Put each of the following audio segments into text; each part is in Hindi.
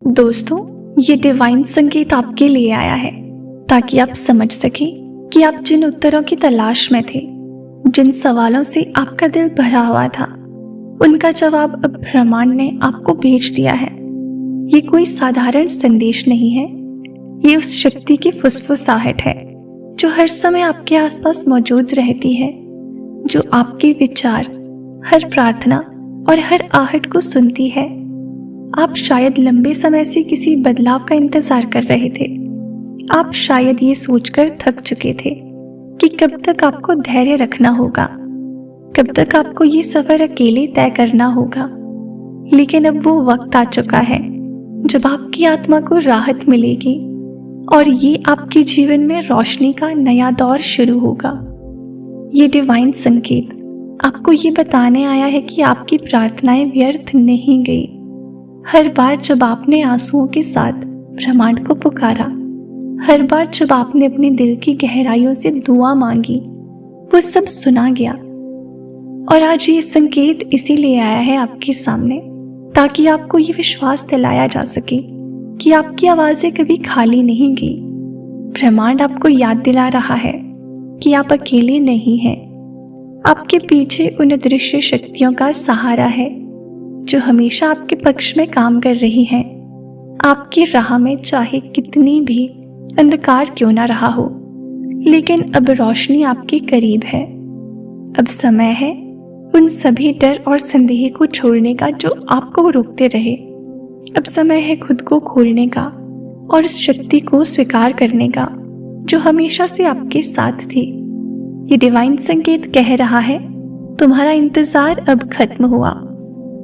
दोस्तों, ये डिवाइन संकेत आपके लिए आया है ताकि आप समझ सकें कि आप जिन उत्तरों की तलाश में थे, जिन सवालों से आपका दिल भरा हुआ था, उनका जवाब अब ब्रह्मांड ने आपको भेज दिया है। ये कोई साधारण संदेश नहीं है, ये उस शक्ति की फुसफुसाहट है जो हर समय आपके आसपास मौजूद रहती है, जो आपके विचार, हर प्रार्थना और हर आहट को सुनती है। आप शायद लंबे समय से किसी बदलाव का इंतजार कर रहे थे। आप शायद ये सोचकर थक चुके थे कि कब तक आपको धैर्य रखना होगा, कब तक आपको ये सफर अकेले तय करना होगा। लेकिन अब वो वक्त आ चुका है जब आपकी आत्मा को राहत मिलेगी और ये आपके जीवन में रोशनी का नया दौर शुरू होगा। ये डिवाइन संकेत आपको ये बताने आया है कि आपकी प्रार्थनाएं व्यर्थ नहीं गई। हर बार जब आपने आंसुओं के साथ ब्रह्मांड को पुकारा, हर बार जब आपने अपने दिल की गहराइयों से दुआ मांगी, वो सब सुना गया। और आज ये संकेत इसीलिए आया है आपके सामने ताकि आपको ये विश्वास दिलाया जा सके कि आपकी आवाजें कभी खाली नहीं गई। ब्रह्मांड आपको याद दिला रहा है कि आप अकेले नहीं हैं। आपके पीछे उन अदृश्य शक्तियों का सहारा है जो हमेशा आपके पक्ष में काम कर रही हैं। आपकी राह में चाहे कितनी भी अंधकार क्यों ना रहा हो, लेकिन अब रोशनी आपके करीब है। अब समय है उन सभी डर और संदेह को छोड़ने का जो आपको रोकते रहे। अब समय है खुद को खोलने का और उस शक्ति को स्वीकार करने का जो हमेशा से आपके साथ थी। ये डिवाइन संकेत कह रहा है, तुम्हारा इंतजार अब खत्म हुआ।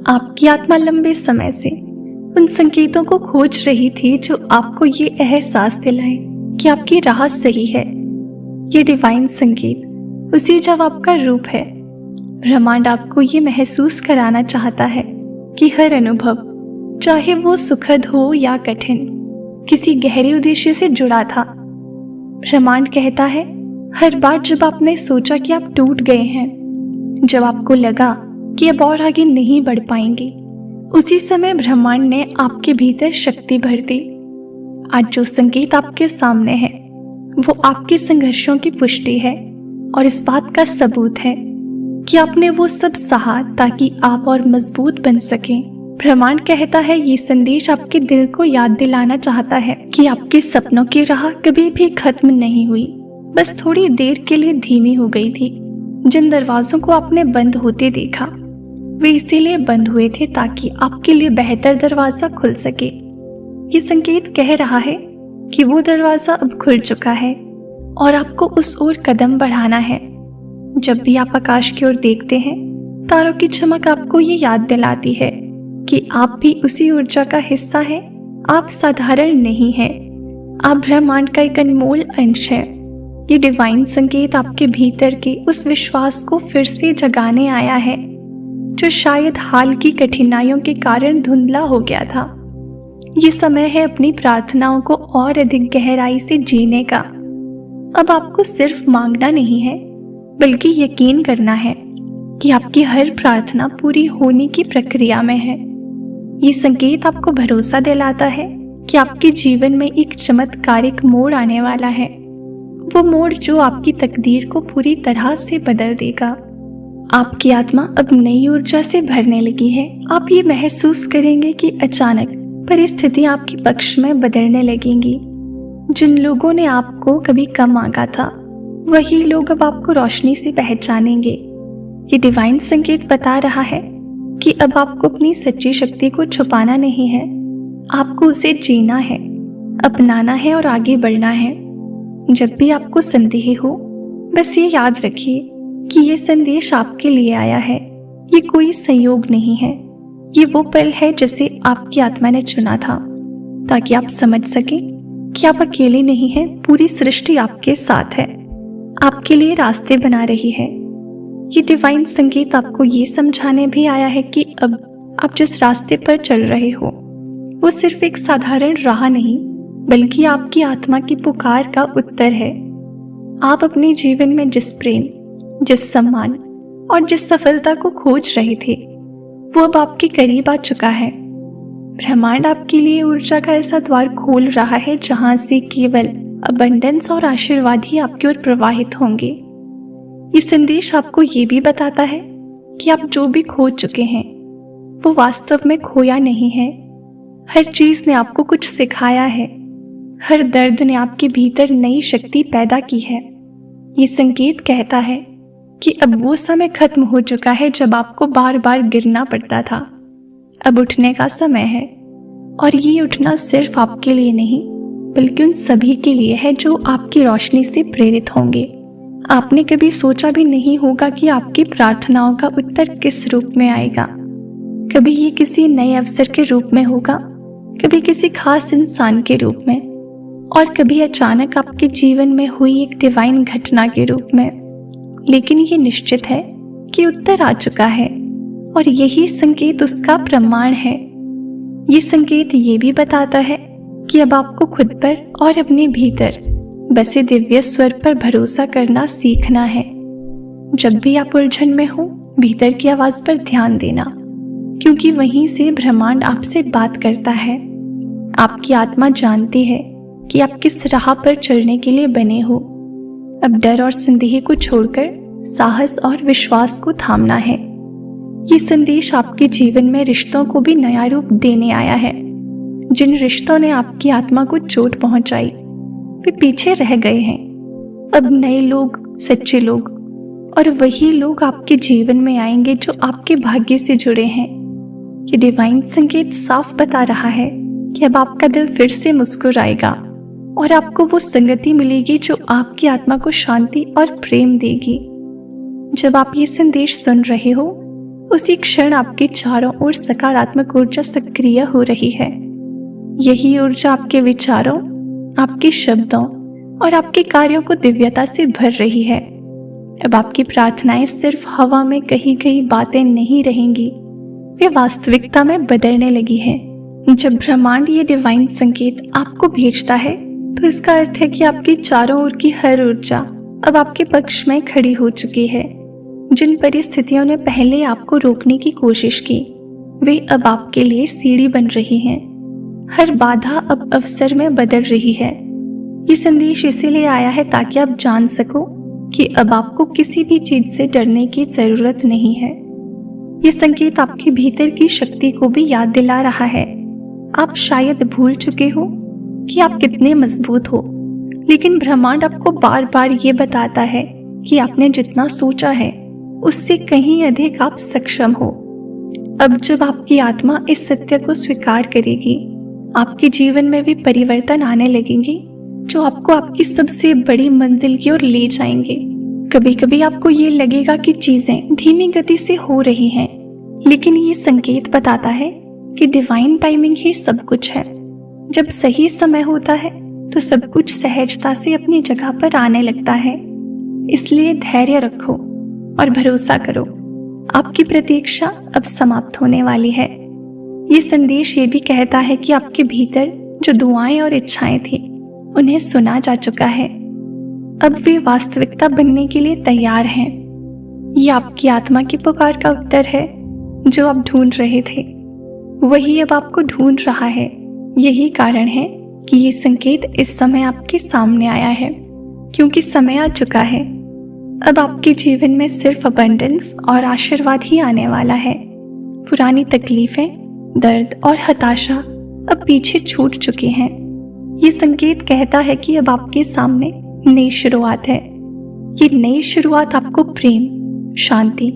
आपकी आत्मा लंबे समय से उन संकेतों को खोज रही थी जो आपको ये एहसास दिलाए कि आपकी राह सही है। ये डिवाइन संकेत उसी जवाब का रूप है। ब्रह्मांड आपको ये महसूस कराना चाहता है कि हर अनुभव, चाहे वो सुखद हो या कठिन, किसी गहरे उद्देश्य से जुड़ा था। ब्रह्मांड कहता है, हर बार जब आपने सोचा कि आप टूट गए हैं, जब आपको लगा कि अब और आगे नहीं बढ़ पाएंगे, उसी समय ब्रह्मांड ने आपके भीतर शक्ति भर दी। आज जो संकेत आपके सामने है वो आपके संघर्षों की पुष्टि है और इस बात का सबूत है कि आपने वो सब सहा ताकि आप और मजबूत बन सकें। ब्रह्मांड कहता है, ये संदेश आपके दिल को याद दिलाना चाहता है कि आपके सपनों की राह कभी भी खत्म नहीं हुई, बस थोड़ी देर के लिए धीमी हो गई थी। जिन दरवाजों को आपने बंद होते देखा, वे इसीलिए बंद हुए थे ताकि आपके लिए बेहतर दरवाजा खुल सके। ये संकेत कह रहा है कि वो दरवाजा अब खुल चुका है और आपको उस ओर कदम बढ़ाना है। जब भी आप आकाश की ओर देखते हैं, तारों की चमक आपको ये याद दिलाती है कि आप भी उसी ऊर्जा का हिस्सा हैं। आप साधारण नहीं हैं, आप ब्रह्मांड का एक अनमोल अंश है। ये डिवाइन संकेत आपके भीतर के उस विश्वास को फिर से जगाने आया है जो शायद हाल की कठिनाइयों के कारण धुंधला हो गया था। ये समय है अपनी प्रार्थनाओं को और अधिक गहराई से जीने का। अब आपको सिर्फ मांगना नहीं है, बल्कि यकीन करना है कि आपकी हर प्रार्थना पूरी होने की प्रक्रिया में है। ये संकेत आपको भरोसा दिलाता है कि आपके जीवन में एक चमत्कारिक मोड़ आने वाला है, वो मोड़ जो आपकी तकदीर को पूरी तरह से बदल देगा। आपकी आत्मा अब नई ऊर्जा से भरने लगी है। आप ये महसूस करेंगे कि अचानक परिस्थितियां आपके पक्ष में बदलने लगेंगी। जिन लोगों ने आपको कभी कम मांगा था, वही लोग अब आपको रोशनी से पहचानेंगे। ये डिवाइन संकेत बता रहा है कि अब आपको अपनी सच्ची शक्ति को छुपाना नहीं है, आपको उसे जीना है, अपनाना है और आगे बढ़ना है। जब भी आपको संदेह हो, बस ये याद रखिए कि ये संदेश आपके लिए आया है। ये कोई संयोग नहीं है, ये वो पल है जिसे आपकी आत्मा ने चुना था ताकि आप समझ सकें कि आप अकेले नहीं हैं। पूरी सृष्टि आपके साथ है, आपके लिए रास्ते बना रही है। ये डिवाइन संकेत आपको ये समझाने भी आया है कि अब आप जिस रास्ते पर चल रहे हो वो सिर्फ एक साधारण राह नहीं, बल्कि आपकी आत्मा की पुकार का उत्तर है। आप अपने जीवन में जिस प्रेम, जिस सम्मान और जिस सफलता को खोज रहे थे, वो अब आपके करीब आ चुका है। ब्रह्मांड आपके लिए ऊर्जा का ऐसा द्वार खोल रहा है जहां से केवल अबंडेंस और आशीर्वाद ही आपकी ओर प्रवाहित होंगे। ये संदेश आपको ये भी बताता है कि आप जो भी खो चुके हैं वो वास्तव में खोया नहीं है। हर चीज ने आपको कुछ सिखाया है, हर दर्द ने आपके भीतर नई शक्ति पैदा की है। ये संकेत कहता है कि अब वो समय खत्म हो चुका है जब आपको बार बार गिरना पड़ता था। अब उठने का समय है, और ये उठना सिर्फ आपके लिए नहीं बल्कि उन सभी के लिए है जो आपकी रोशनी से प्रेरित होंगे। आपने कभी सोचा भी नहीं होगा कि आपकी प्रार्थनाओं का उत्तर किस रूप में आएगा। कभी ये किसी नए अवसर के रूप में होगा, कभी किसी खास इंसान के रूप में, और कभी अचानक आपके जीवन में हुई एक डिवाइन घटना के रूप में। लेकिन ये निश्चित है कि उत्तर आ चुका है, और यही संकेत उसका प्रमाण है। ये संकेत ये भी बताता है कि अब आपको खुद पर और अपने भीतर बसे दिव्य स्वर पर भरोसा करना सीखना है। जब भी आप उलझन में हो, भीतर की आवाज पर ध्यान देना, क्योंकि वहीं से ब्रह्मांड आपसे बात करता है। आपकी आत्मा जानती है कि आप किस राह पर चलने के लिए बने हो। अब डर और संदेह को छोड़कर साहस और विश्वास को थामना है। ये संदेश आपके जीवन में रिश्तों को भी नया रूप देने आया है। जिन रिश्तों ने आपकी आत्मा को चोट पहुंचाई वे पीछे रह गए हैं। अब नए लोग, सच्चे लोग और वही लोग आपके जीवन में आएंगे जो आपके भाग्य से जुड़े हैं। ये डिवाइन संकेत साफ बता रहा है कि अब आपका दिल फिर से मुस्कुराएगा और आपको वो संगति मिलेगी जो आपकी आत्मा को शांति और प्रेम देगी। जब आप ये संदेश सुन रहे हो, उसी क्षण आपके चारों ओर सकारात्मक ऊर्जा सक्रिय हो रही है। यही ऊर्जा आपके विचारों, आपके शब्दों और आपके कार्यों को दिव्यता से भर रही है। अब आपकी प्रार्थनाएं सिर्फ हवा में कही गई बातें नहीं रहेंगी, वे वास्तविकता में बदलने लगी हैं। जब ब्रह्मांड ये डिवाइन संकेत आपको भेजता है तो इसका अर्थ है कि आपकी चारों ओर की हर ऊर्जा अब आपके पक्ष में खड़ी हो चुकी है। जिन परिस्थितियों ने पहले आपको रोकने की कोशिश की, वे अब आपके लिए सीढ़ी बन रही हैं। हर बाधा अब अवसर में बदल रही है। ये संदेश इसीलिए आया है ताकि आप जान सको कि अब आपको किसी भी चीज से डरने की जरूरत नहीं है। ये संकेत आपके भीतर की शक्ति को भी याद दिला रहा है। आप शायद भूल चुके हो कि आप कितने मजबूत हो, लेकिन ब्रह्मांड आपको बार बार ये बताता है कि आपने जितना सोचा है उससे कहीं अधिक आप सक्षम हो। अब जब आपकी आत्मा इस सत्य को स्वीकार करेगी, आपके जीवन में भी परिवर्तन आने लगेंगे जो आपको आपकी सबसे बड़ी मंजिल की ओर ले जाएंगे। कभी कभी आपको ये लगेगा कि चीजें धीमी गति से हो रही हैं, लेकिन ये संकेत बताता है कि डिवाइन टाइमिंग ही सब कुछ है। जब सही समय होता है तो सब कुछ सहजता से अपनी जगह पर आने लगता है। इसलिए धैर्य रखो और भरोसा करो, आपकी प्रतीक्षा अब समाप्त होने वाली है। ये संदेश ये भी कहता है कि आपके भीतर जो दुआएं और इच्छाएं थी उन्हें सुना जा चुका है। अब वे वास्तविकता बनने के लिए तैयार हैं। ये आपकी आत्मा की पुकार का उत्तर है जो आप ढूंढ रहे थे, वही अब आपको ढूंढ रहा है। यही कारण है कि ये संकेत इस समय आपके सामने आया है, क्योंकि समय आ चुका है। अब आपके जीवन में सिर्फ अबंडेंस और आशीर्वाद ही आने वाला है। पुरानी तकलीफें, दर्द और हताशा अब पीछे छूट चुकी हैं। ये संकेत कहता है कि अब आपके सामने नई शुरुआत है। ये नई शुरुआत आपको प्रेम, शांति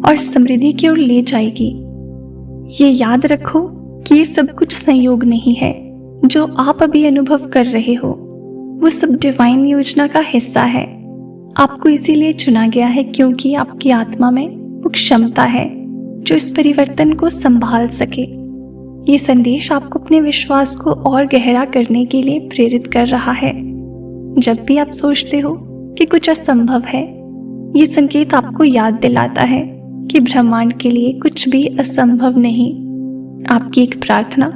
और समृद्धि की ओर ले जाएगी। ये याद रखो कि ये सब कुछ संयोग नहीं है। जो आप अभी अनुभव कर रहे हो वो सब डिवाइन योजना का हिस्सा है। आपको इसीलिए चुना गया है क्योंकि आपकी आत्मा में वो क्षमता है जो इस परिवर्तन को संभाल सके। ये संदेश आपको अपने विश्वास को और गहरा करने के लिए प्रेरित कर रहा है। जब भी आप सोचते हो कि कुछ असंभव है, ये संकेत आपको याद दिलाता है कि ब्रह्मांड के लिए कुछ भी असंभव नहीं। आपकी एक प्रार्थना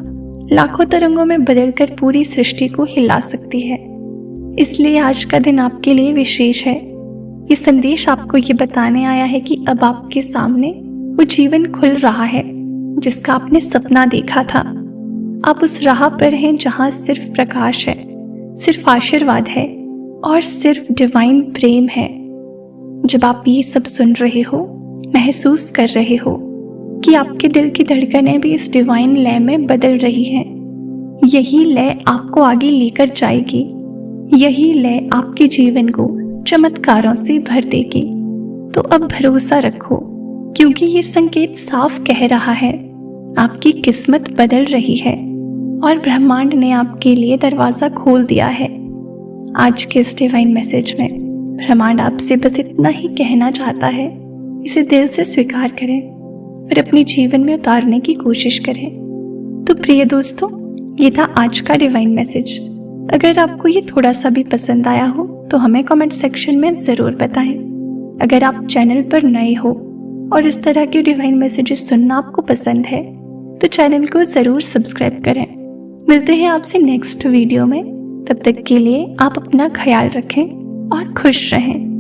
लाखों तरंगों में बदलकर पूरी सृष्टि को हिला सकती है। इसलिए आज का दिन आपके लिए विशेष है। ये संदेश आपको ये बताने आया है कि अब आपके सामने वो जीवन खुल रहा है जिसका आपने सपना देखा था। आप उस राह पर हैं जहां सिर्फ प्रकाश है, सिर्फ आशीर्वाद है और सिर्फ डिवाइन प्रेम है। जब आप ये सब सुन रहे हो, महसूस कर रहे हो कि आपके दिल की धड़कनें भी इस डिवाइन लय में बदल रही हैं, यही लय आपको आगे लेकर जाएगी। यही लय आपके जीवन को चमत्कारों से भर देगी। तो अब भरोसा रखो, क्योंकि ये संकेत साफ कह रहा है आपकी किस्मत बदल रही है और ब्रह्मांड ने आपके लिए दरवाजा खोल दिया है। आज के इस डिवाइन मैसेज में ब्रह्मांड आपसे बस इतना ही कहना चाहता है, इसे दिल से स्वीकार करें और अपने जीवन में उतारने की कोशिश करें। तो प्रिय दोस्तों, ये था आज का डिवाइन मैसेज। अगर आपको ये थोड़ा सा भी पसंद आया हो तो हमें कमेंट सेक्शन में ज़रूर बताएं। अगर आप चैनल पर नए हो और इस तरह के डिवाइन मैसेजेस सुनना आपको पसंद है तो चैनल को ज़रूर सब्सक्राइब करें। मिलते हैं आपसे नेक्स्ट वीडियो में। तब तक के लिए आप अपना ख्याल रखें और खुश रहें।